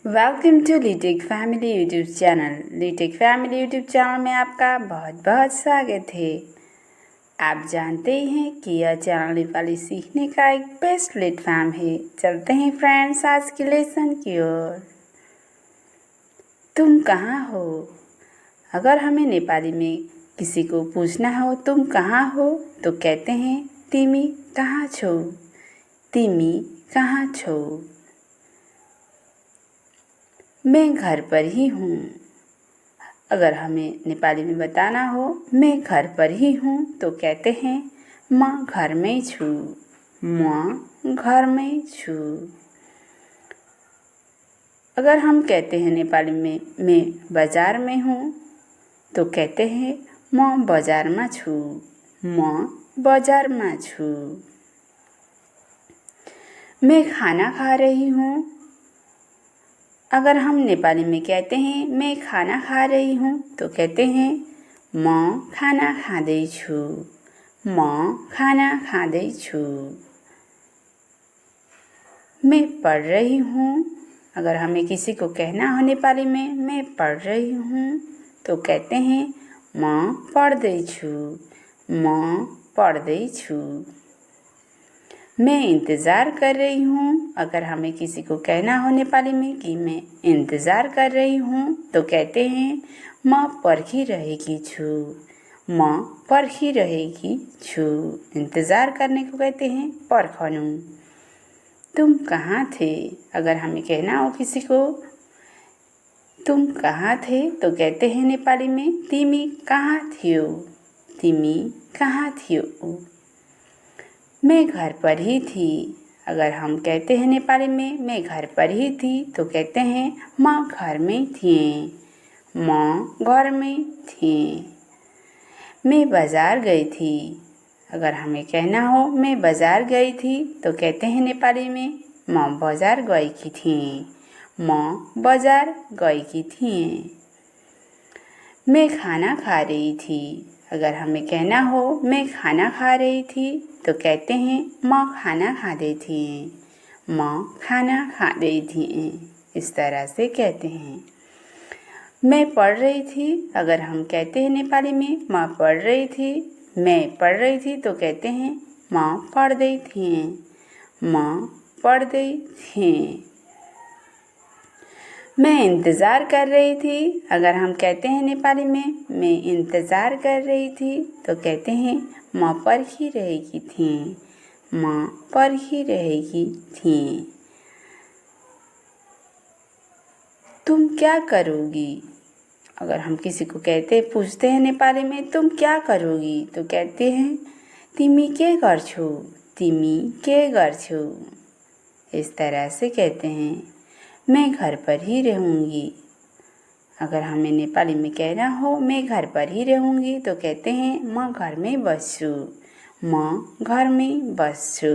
Welcome to Leetech family YouTube channel. Leetech family YouTube channel में आपका बहुत बहुत स्वागत है। आप जानते ही हैं कि यह चैनल नेपाली सीखने का एक बेस्ट प्लेटफॉर्म है। चलते हैं फ्रेंड्स आज के लेसन की ओर। तुम कहाँ हो? अगर हमें नेपाली में किसी को पूछना हो तुम कहाँ हो तो कहते हैं तिमी कहाँ छौ, तिमी कहाँ छौ। मैं घर पर ही हूँ। अगर हमें नेपाली में बताना हो मैं घर पर ही हूँ तो कहते हैं म घरमै छु, म घरमै छु। अगर हम कहते हैं नेपाली में मैं बाजार में हूँ तो कहते हैं म बजारमा छु, म बजारमा छु। मैं खाना खा रही हूँ। अगर हम नेपाली में कहते हैं मैं खाना खा रही हूँ तो कहते हैं म खाना खाँदैछु, म खाना खाँदैछु। मैं पढ़ रही हूँ। अगर हमें किसी को कहना हो नेपाली में मैं पढ़ रही हूँ तो कहते हैं म पढ्दैछु, म पढ्दैछु। मैं इंतज़ार कर रही हूँ। अगर हमें किसी को कहना हो नेपाली में कि मैं इंतज़ार कर रही हूँ तो कहते हैं म पर्खिरहेकी छु, म पर्खिरहेकी छु। इंतज़ार करने को कहते हैं पर्खनु। तुम कहाँ थे? अगर हमें कहना हो किसी को तुम कहाँ थे तो कहते हैं नेपाली में तिमी कहाँ थियौ, तिमी कहाँ थियौ। मैं घर पर ही थी। अगर हम कहते हैं नेपाली में मैं घर पर ही थी तो कहते हैं म घरमै थिएँ, म घरमै थिएँ। मैं बाजार गई थी। अगर हमें कहना हो मैं बाजार गई थी तो कहते हैं नेपाली में म बजार गएकी थिएँ, म बजार गएकी थिएँ। मैं खाना खा रही थी। अगर हमें कहना हो मैं खाना खा रही थी तो कहते हैं म खाना खाँदै थिएँ, म खाना खाँदै थिएँ। इस तरह से कहते हैं। मैं पढ़ रही थी। अगर हम कहते हैं नेपाली में म पढ़ रही थी, मैं पढ़ रही थी तो कहते हैं म पढ्दै थिएँ, म पढ्दै थिएँ। मैं इंतज़ार कर रही थी। अगर हम कहते हैं नेपाली में मैं इंतज़ार कर रही थी तो कहते हैं म पर्खिरहेकी थिएँ, म पर्खिरहेकी थिएँ। तुम क्या करोगी? अगर हम किसी को पूछते हैं नेपाली में तुम क्या करोगी तो कहते हैं तिमी के गर्छौ, तिमी के गर्छौ। इस तरह से कहते हैं। मैं घर पर ही रहूँगी। अगर हमें नेपाली में कहना हो मैं घर पर ही रहूँगी तो कहते हैं म घरमै बस्छु, म घरमै बस्छु।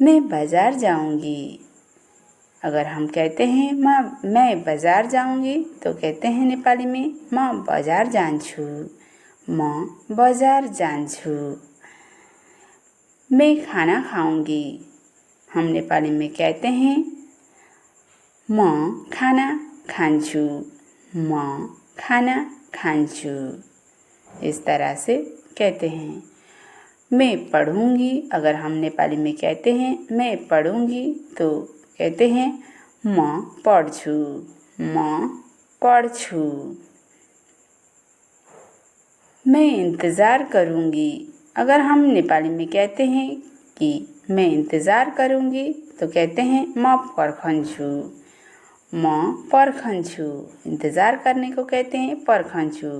मैं बाजार जाऊँगी। अगर हम कहते हैं मैं बाजार जाऊँगी तो कहते हैं नेपाली में म बजार जान्छु, म बजार जान्छु। मैं खाना खाऊँगी। हम नेपाली में कहते हैं म खाना खान्छु, म खाना खान्छु। इस तरह से कहते हैं। मैं पढ़ूँगी। अगर हम नेपाली में कहते हैं मैं पढ़ूँगी तो कहते हैं म पढ्छु, म पढ्छु। मैं इंतज़ार करूँगी। अगर हम नेपाली में कहते हैं कि मैं इंतज़ार करूँगी तो कहते हैं म पर्खन्छु, म पर्खन्छु। इंतज़ार करने को कहते हैं पर्खन्छु।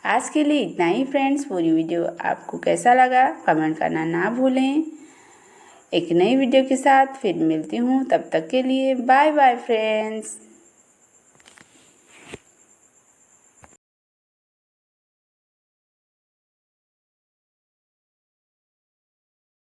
आज के लिए इतना ही फ्रेंड्स। पूरी वीडियो आपको कैसा लगा कमेंट करना ना भूलें। एक नई वीडियो के साथ फिर मिलती हूँ। तब तक के लिए बाय बाय फ्रेंड्स।